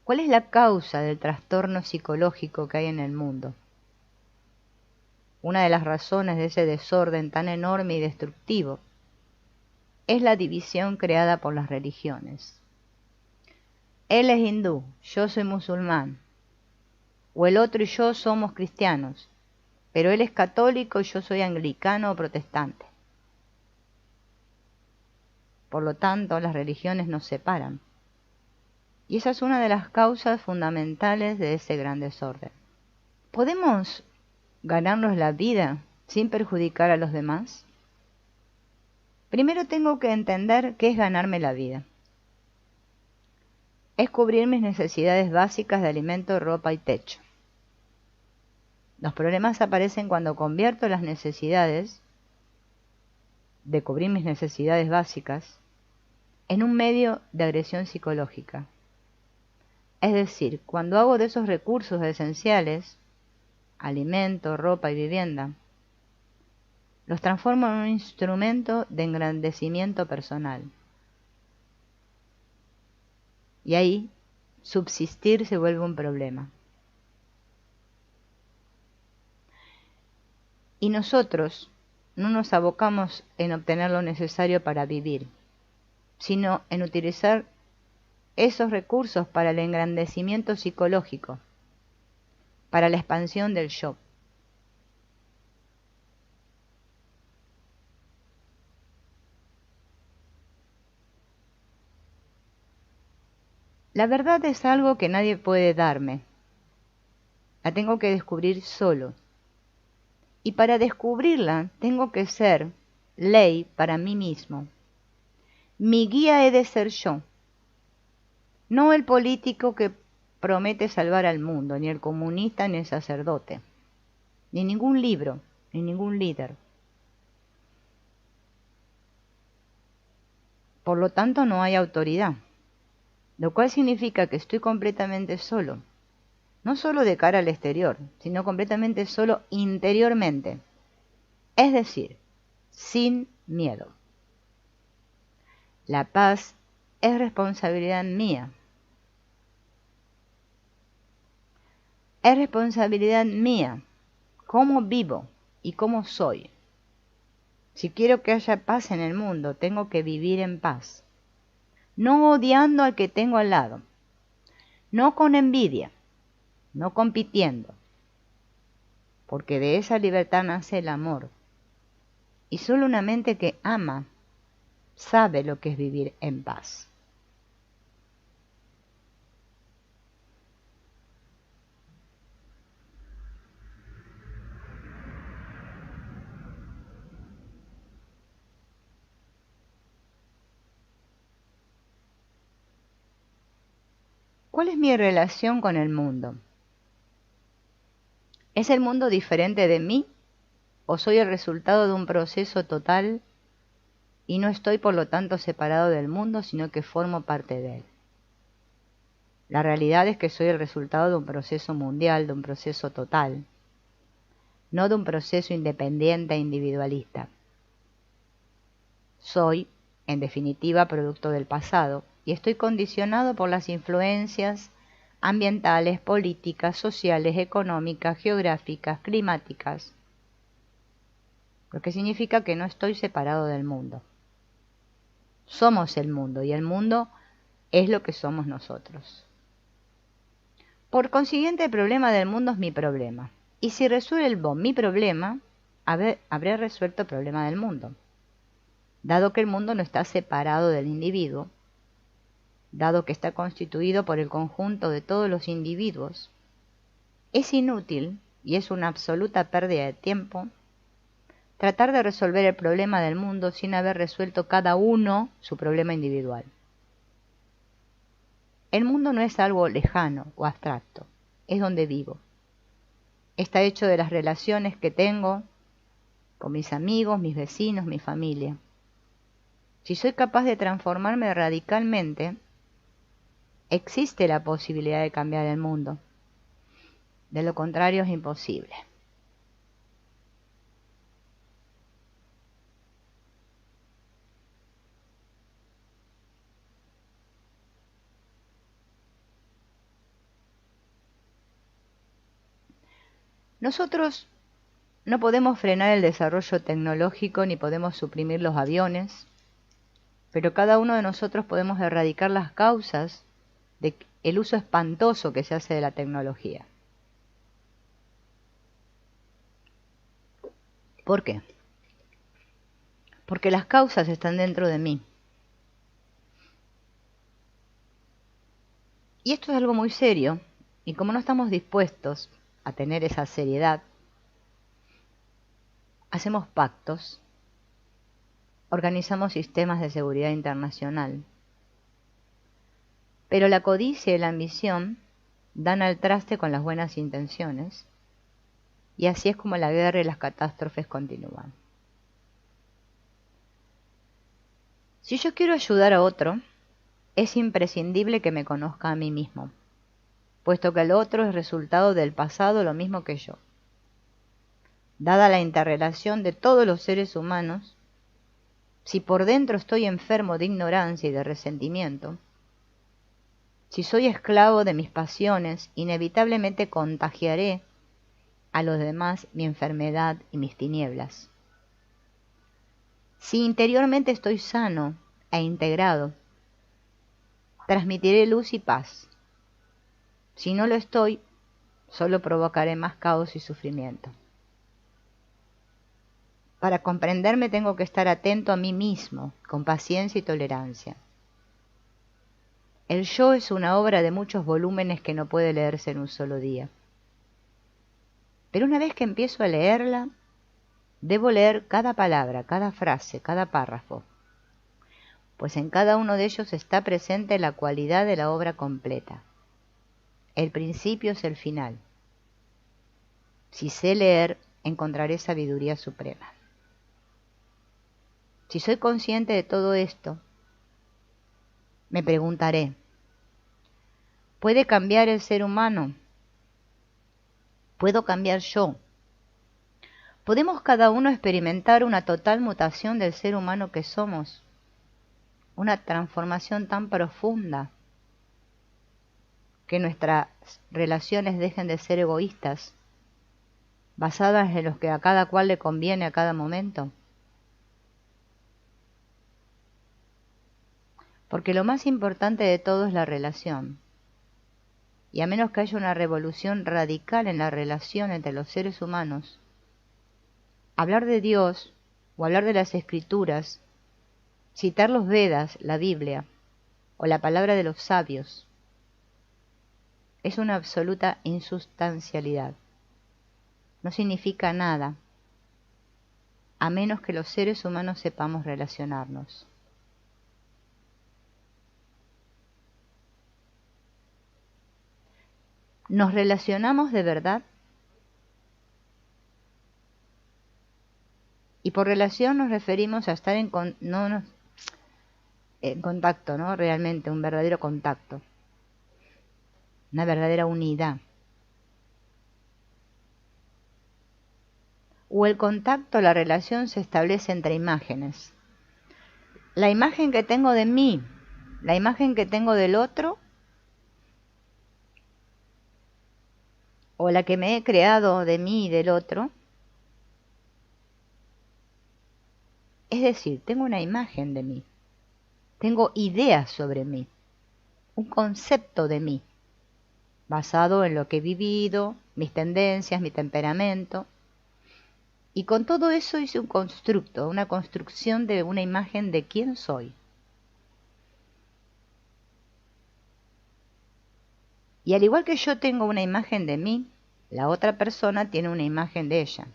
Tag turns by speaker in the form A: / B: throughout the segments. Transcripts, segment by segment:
A: ¿Cuál es la causa del trastorno psicológico que hay en el mundo? Una de las razones de ese desorden tan enorme y destructivo es la división creada por las religiones. Él es hindú, yo soy musulmán, o el otro y yo somos cristianos, pero él es católico y yo soy anglicano o protestante. Por lo tanto, las religiones nos separan. Y esa es una de las causas fundamentales de ese gran desorden. ¿Podemos ganarnos la vida sin perjudicar a los demás? Primero tengo que entender qué es ganarme la vida. Es cubrir mis necesidades básicas de alimento, ropa y techo. Los problemas aparecen cuando convierto las necesidades de cubrir mis necesidades básicas en un medio de agresión psicológica. Es decir, cuando hago de esos recursos esenciales, alimento, ropa y vivienda, los transformo en un instrumento de engrandecimiento personal. Y ahí, subsistir se vuelve un problema. Y nosotros no nos abocamos en obtener lo necesario para vivir, sino en utilizar esos recursos para el engrandecimiento psicológico, para la expansión del yo. La verdad es algo que nadie puede darme. La tengo que descubrir solo. Y para descubrirla tengo que ser ley para mí mismo. Mi guía he de ser yo, no el político que promete salvar al mundo, ni el comunista, ni el sacerdote, ni ningún libro, ni ningún líder. Por lo tanto, no hay autoridad, lo cual significa que estoy completamente solo, no solo de cara al exterior, sino completamente solo interiormente, es decir, sin miedo. La paz es responsabilidad mía. Es responsabilidad mía cómo vivo y cómo soy. Si quiero que haya paz en el mundo, tengo que vivir en paz. No odiando al que tengo al lado. No con envidia. No compitiendo. Porque de esa libertad nace el amor. Y solo una mente que ama sabe lo que es vivir en paz. ¿Cuál es mi relación con el mundo? ¿Es el mundo diferente de mí o soy el resultado de un proceso total y no estoy por lo tanto separado del mundo, sino que formo parte de él? La realidad es que soy el resultado de un proceso mundial, de un proceso total, no de un proceso independiente e individualista. Soy, en definitiva, producto del pasado y estoy condicionado por las influencias ambientales, políticas, sociales, económicas, geográficas, climáticas, lo que significa que no estoy separado del mundo. Somos el mundo y el mundo es lo que somos nosotros. Por consiguiente, el problema del mundo es mi problema. Y si resuelvo mi problema, habré resuelto el problema del mundo. Dado que el mundo no está separado del individuo, dado que está constituido por el conjunto de todos los individuos, es inútil y es una absoluta pérdida de tiempo tratar de resolver el problema del mundo sin haber resuelto cada uno su problema individual. El mundo no es algo lejano o abstracto, es donde vivo. Está hecho de las relaciones que tengo con mis amigos, mis vecinos, mi familia. Si soy capaz de transformarme radicalmente, existe la posibilidad de cambiar el mundo. De lo contrario es imposible. Nosotros no podemos frenar el desarrollo tecnológico ni podemos suprimir los aviones, pero cada uno de nosotros podemos erradicar las causas del uso espantoso que se hace de la tecnología. ¿Por qué? Porque las causas están dentro de mí. Y esto es algo muy serio, y como no estamos dispuestos a tener esa seriedad, hacemos pactos, organizamos sistemas de seguridad internacional. Pero la codicia y la ambición dan al traste con las buenas intenciones, y así es como la guerra y las catástrofes continúan. Si yo quiero ayudar a otro, es imprescindible que me conozca a mí mismo, puesto que el otro es resultado del pasado lo mismo que yo. Dada la interrelación de todos los seres humanos, si por dentro estoy enfermo de ignorancia y de resentimiento, si soy esclavo de mis pasiones, inevitablemente contagiaré a los demás mi enfermedad y mis tinieblas. Si interiormente estoy sano e integrado, transmitiré luz y paz. Si no lo estoy, solo provocaré más caos y sufrimiento. Para comprenderme tengo que estar atento a mí mismo, con paciencia y tolerancia. El yo es una obra de muchos volúmenes que no puede leerse en un solo día. Pero una vez que empiezo a leerla, debo leer cada palabra, cada frase, cada párrafo, pues en cada uno de ellos está presente la cualidad de la obra completa. El principio es el final. Si sé leer, encontraré sabiduría suprema. Si soy consciente de todo esto, me preguntaré, ¿puede cambiar el ser humano? ¿Puedo cambiar yo? ¿Podemos cada uno experimentar una total mutación del ser humano que somos? Una transformación tan profunda que nuestras relaciones dejen de ser egoístas, basadas en lo que a cada cual le conviene a cada momento. Porque lo más importante de todo es la relación. Y a menos que haya una revolución radical en la relación entre los seres humanos, hablar de Dios o hablar de las Escrituras, citar los Vedas, la Biblia o la palabra de los sabios, es una absoluta insustancialidad. No significa nada, a menos que los seres humanos sepamos relacionarnos. ¿Nos relacionamos de verdad? Y por relación nos referimos a estar en contacto, ¿no? Realmente, un verdadero contacto, una verdadera unidad. O el contacto, la relación se establece entre imágenes. La imagen que tengo de mí, la imagen que tengo del otro, o la que me he creado de mí y del otro. Es decir, tengo una imagen de mí, tengo ideas sobre mí, un concepto de mí, basado en lo que he vivido, mis tendencias, mi temperamento. Y con todo eso hice un constructo, una construcción de una imagen de quién soy. Y al igual que yo tengo una imagen de mí, la otra persona tiene una imagen de ella.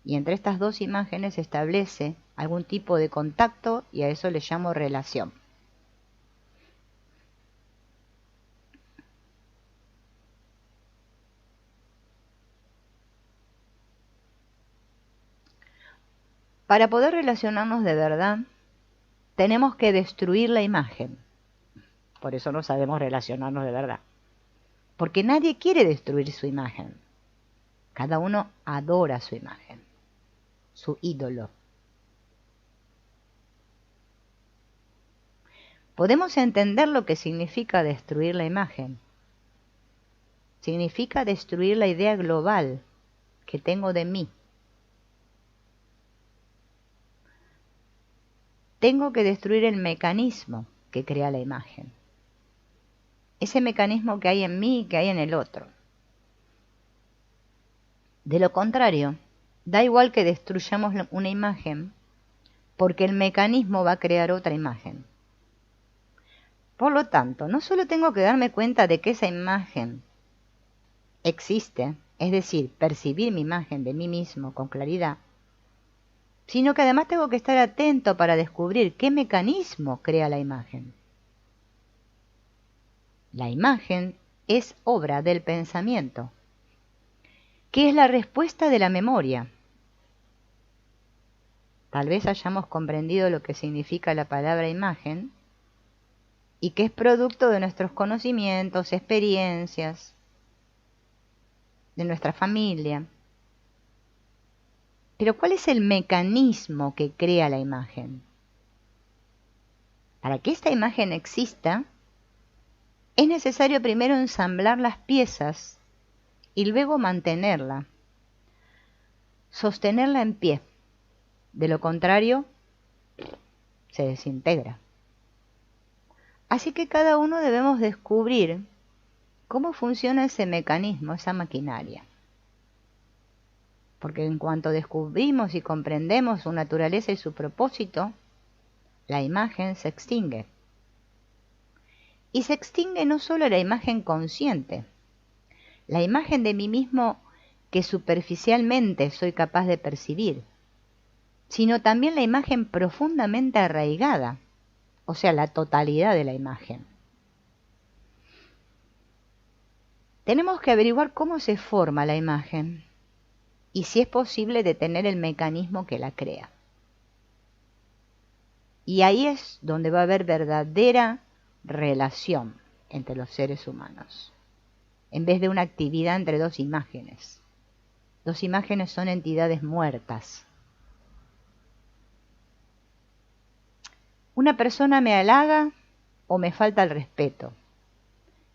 A: Y entre estas dos imágenes se establece algún tipo de contacto y a eso le llamo relación. Para poder relacionarnos de verdad, tenemos que destruir la imagen. Por eso no sabemos relacionarnos de verdad. Porque nadie quiere destruir su imagen. Cada uno adora su imagen, su ídolo. Podemos entender lo que significa destruir la imagen. significa destruir la idea global que tengo de mí. Tengo que destruir el mecanismo que crea la imagen. Ese mecanismo que hay en mí y que hay en el otro. De lo contrario, da igual que destruyamos una imagen, porque el mecanismo va a crear otra imagen. Por lo tanto, no solo tengo que darme cuenta de que esa imagen existe, es decir, percibir mi imagen de mí mismo con claridad, sino que además tengo que estar atento para descubrir qué mecanismo crea la imagen. La imagen es obra del pensamiento, que es la respuesta de la memoria. Tal vez hayamos comprendido lo que significa la palabra imagen y que es producto de nuestros conocimientos, experiencias, de nuestra familia. Pero ¿cuál es el mecanismo que crea la imagen? Para que esta imagen exista, es necesario primero ensamblar las piezas y luego mantenerla, sostenerla en pie. De lo contrario, se desintegra. Así que cada uno debemos descubrir cómo funciona ese mecanismo, esa maquinaria. Porque en cuanto descubrimos y comprendemos su naturaleza y su propósito, la imagen se extingue. Y se extingue no solo la imagen consciente, la imagen de mí mismo que superficialmente soy capaz de percibir, sino también la imagen profundamente arraigada, o sea, la totalidad de la imagen. Tenemos que averiguar cómo se forma la imagen y si es posible detener el mecanismo que la crea. Y ahí es donde va a haber verdadera relación entre los seres humanos, en vez de una actividad entre dos imágenes. Dos imágenes son entidades muertas. Una persona me halaga o me falta el respeto,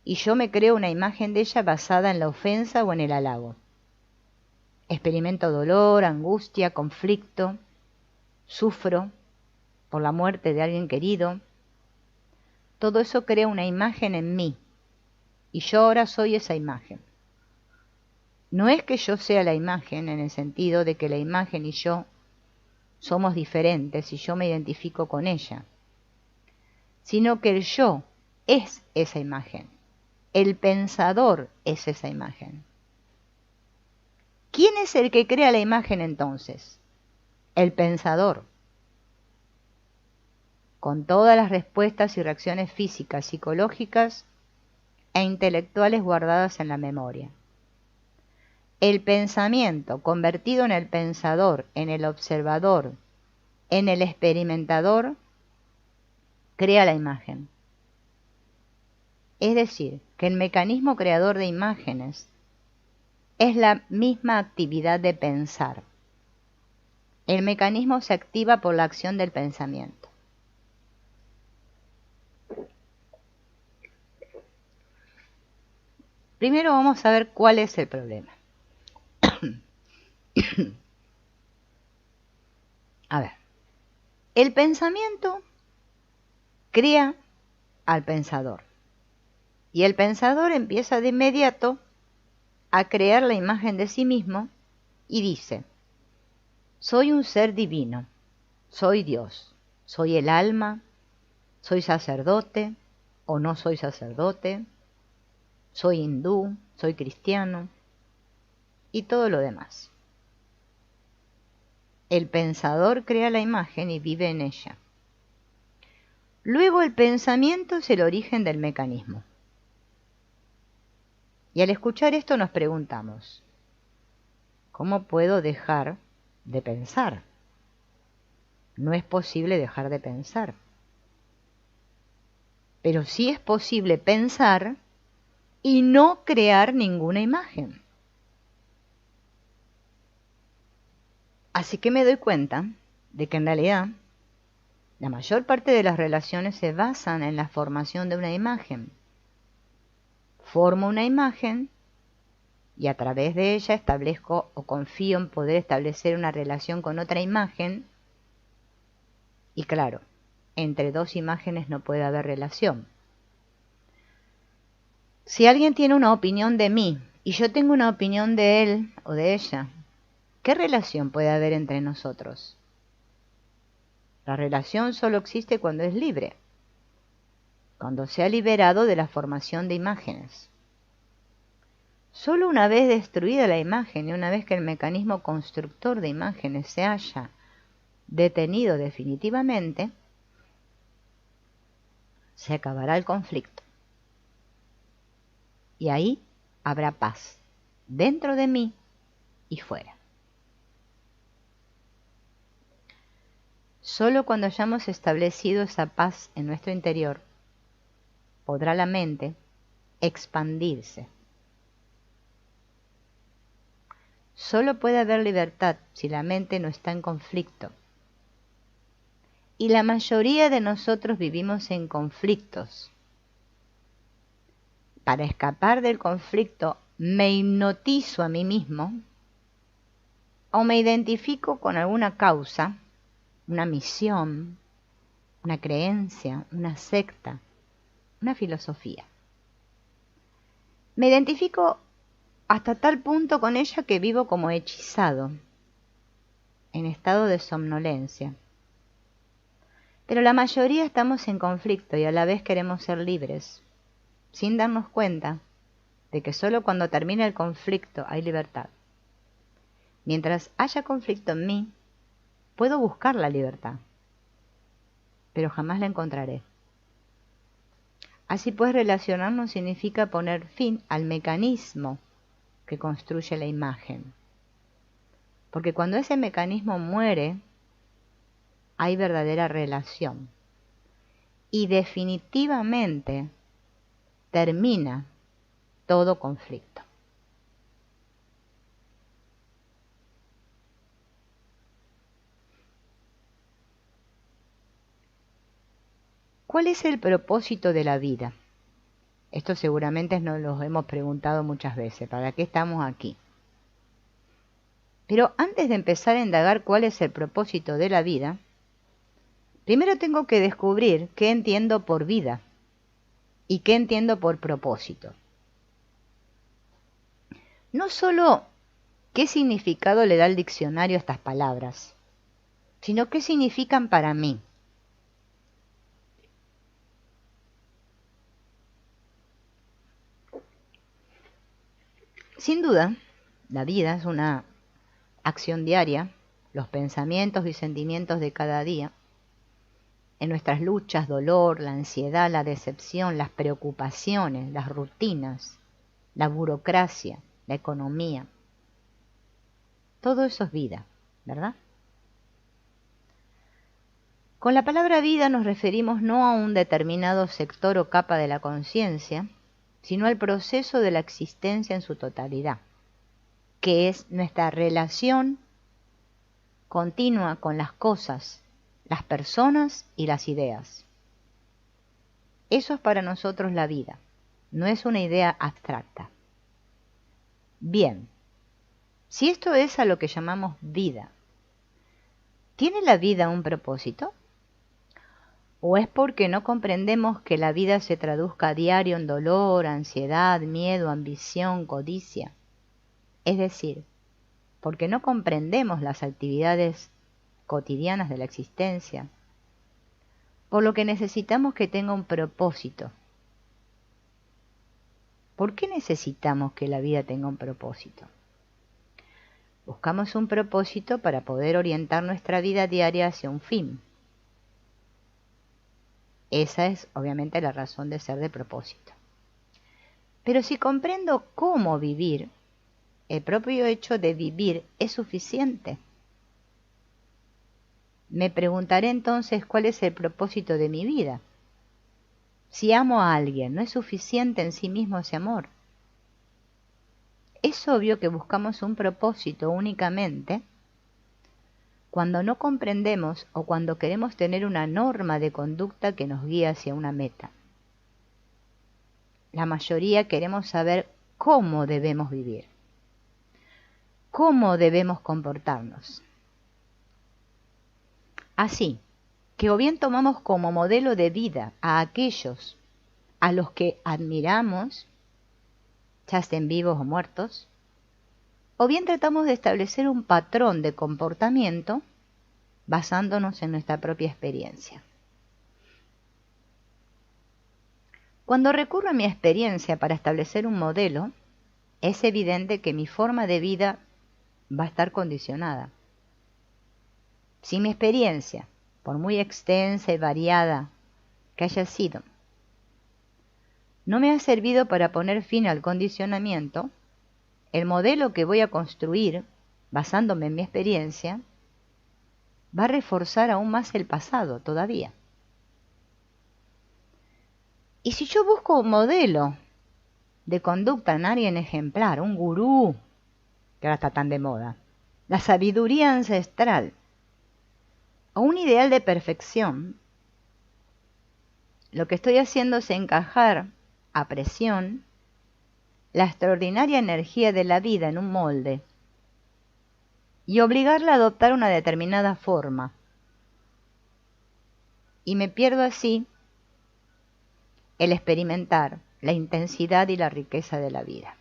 A: y yo me creo una imagen de ella basada en la ofensa o en el halago. Experimento dolor, angustia, conflicto, sufro por la muerte de alguien querido. Todo eso crea una imagen en mí, y yo ahora soy esa imagen. No es que yo sea la imagen en el sentido de que la imagen y yo somos diferentes y yo me identifico con ella, sino que el yo es esa imagen, el pensador es esa imagen. ¿Quién es el que crea la imagen entonces? El pensador, con todas las respuestas y reacciones físicas, psicológicas e intelectuales guardadas en la memoria. El pensamiento convertido en el pensador, en el observador, en el experimentador, crea la imagen. Es decir, que el mecanismo creador de imágenes es la misma actividad de pensar. El mecanismo se activa por la acción del pensamiento. Primero vamos a ver cuál es el problema. A ver, el pensamiento crea al pensador y el pensador empieza de inmediato a crear la imagen de sí mismo y dice: soy un ser divino, soy Dios, soy el alma, soy sacerdote o no soy sacerdote, soy hindú, soy cristiano y todo lo demás. El pensador crea la imagen y vive en ella. Luego el pensamiento es el origen del mecanismo. Y al escuchar esto nos preguntamos: ¿cómo puedo dejar de pensar? No es posible dejar de pensar. Pero sí es posible pensar y no crear ninguna imagen. Así que me doy cuenta de que en realidad la mayor parte de las relaciones se basan en la formación de una imagen. Formo una imagen y a través de ella establezco o confío en poder establecer una relación con otra imagen. Y claro, entre dos imágenes no puede haber relación. Si alguien tiene una opinión de mí y yo tengo una opinión de él o de ella, ¿qué relación puede haber entre nosotros? La relación solo existe cuando es libre, cuando se ha liberado de la formación de imágenes. Solo una vez destruida la imagen y una vez que el mecanismo constructor de imágenes se haya detenido definitivamente, se acabará el conflicto. Y ahí habrá paz, dentro de mí y fuera. Solo cuando hayamos establecido esa paz en nuestro interior, podrá la mente expandirse. Solo puede haber libertad si la mente no está en conflicto. Y la mayoría de nosotros vivimos en conflictos. Para escapar del conflicto, me hipnotizo a mí mismo o me identifico con alguna causa, una misión, una creencia, una secta, una filosofía. Me identifico hasta tal punto con ella que vivo como hechizado, en estado de somnolencia. Pero la mayoría estamos en conflicto y a la vez queremos ser libres, sin darnos cuenta de que solo cuando termina el conflicto hay libertad. Mientras haya conflicto en mí, puedo buscar la libertad, pero jamás la encontraré. Así pues, relacionarnos significa poner fin al mecanismo que construye la imagen. Porque cuando ese mecanismo muere, hay verdadera relación. Y definitivamente termina todo conflicto. ¿Cuál es el propósito de la vida? Esto seguramente nos lo hemos preguntado muchas veces. ¿Para qué estamos aquí? Pero antes de empezar a indagar cuál es el propósito de la vida, primero tengo que descubrir qué entiendo por vida y qué entiendo por propósito. No solo qué significado le da el diccionario a estas palabras, sino qué significan para mí. Sin duda, la vida es una acción diaria, los pensamientos y sentimientos de cada día, en nuestras luchas, dolor, la ansiedad, la decepción, las preocupaciones, las rutinas, la burocracia, la economía. Todo eso es vida, ¿verdad? Con la palabra vida nos referimos no a un determinado sector o capa de la conciencia, sino al proceso de la existencia en su totalidad, que es nuestra relación continua con las cosas, las personas y las ideas. Eso es para nosotros la vida, no es una idea abstracta. Bien, si esto es a lo que llamamos vida, ¿tiene la vida un propósito? ¿O es porque no comprendemos que la vida se traduzca a diario en dolor, ansiedad, miedo, ambición, codicia? Es decir, porque no comprendemos las actividades cotidianas de la existencia, por lo que necesitamos que tenga un propósito. ¿Por qué necesitamos que la vida tenga un propósito? Buscamos un propósito para poder orientar nuestra vida diaria hacia un fin. Esa es obviamente la razón de ser de propósito. Pero si comprendo cómo vivir, el propio hecho de vivir es suficiente. Me preguntaré entonces cuál es el propósito de mi vida. Si amo a alguien, ¿no es suficiente en sí mismo ese amor? Es obvio que buscamos un propósito únicamente cuando no comprendemos o cuando queremos tener una norma de conducta que nos guíe hacia una meta. La mayoría queremos saber cómo debemos vivir. cómo debemos comportarnos. Así que o bien tomamos como modelo de vida a aquellos a los que admiramos, ya estén vivos o muertos, o bien tratamos de establecer un patrón de comportamiento basándonos en nuestra propia experiencia. Cuando recurro a mi experiencia para establecer un modelo, es evidente que mi forma de vida va a estar condicionada. Si mi experiencia, por muy extensa y variada que haya sido, no me ha servido para poner fin al condicionamiento, el modelo que voy a construir, basándome en mi experiencia, va a reforzar aún más el pasado todavía. Y si yo busco un modelo de conducta en alguien ejemplar, un gurú, que ahora está tan de moda, la sabiduría ancestral, o un ideal de perfección, lo que estoy haciendo es encajar a presión la extraordinaria energía de la vida en un molde y obligarla a adoptar una determinada forma. Y me pierdo así el experimentar la intensidad y la riqueza de la vida.